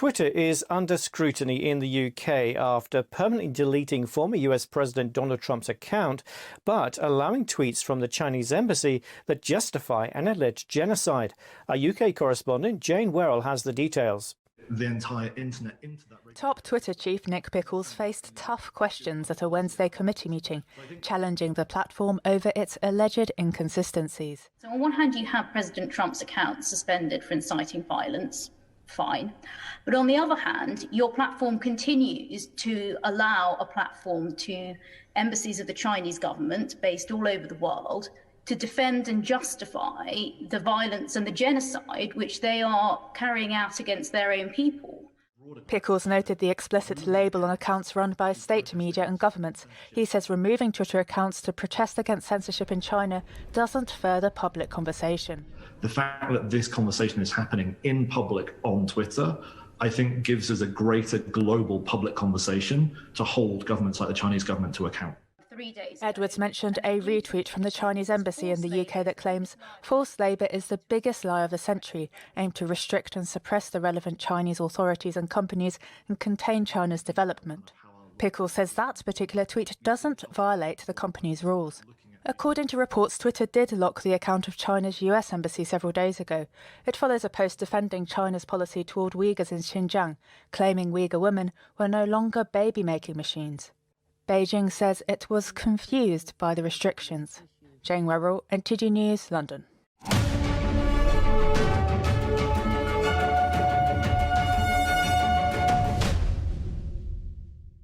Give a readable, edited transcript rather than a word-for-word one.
Twitter is under scrutiny in the UK after permanently deleting former US President Donald Trump's account, but allowing tweets from the Chinese embassy that justify an alleged genocide. Our UK correspondent Jane Werrell has the details. The entire internet into that. Top Twitter chief Nick Pickles faced tough questions at a Wednesday committee meeting, challenging the platform over its alleged inconsistencies. So on one hand, you have President Trump's account suspended for inciting violence. Fine. But on the other hand, your platform continues to allow a platform to embassies of the Chinese government based all over the world to defend and justify the violence and the genocide which they are carrying out against their own people. Pickles noted the explicit label on accounts run by state media and governments. He says removing Twitter accounts to protest against censorship in China doesn't further public conversation. The fact that this conversation is happening in public on Twitter, I think, gives us a greater global public conversation to hold governments like the Chinese government to account. Edwards mentioned a retweet from the Chinese embassy in the UK that claims forced labour is the biggest lie of the century, aimed to restrict and suppress the relevant Chinese authorities and companies and contain China's development. Pickles says that particular tweet doesn't violate the company's rules. According to reports, Twitter did lock the account of China's US embassy several days ago. It follows a post defending China's policy toward Uyghurs in Xinjiang, claiming Uyghur women were no longer baby-making machines. Beijing says it was confused by the restrictions. Jane Werrell, NTD News, London.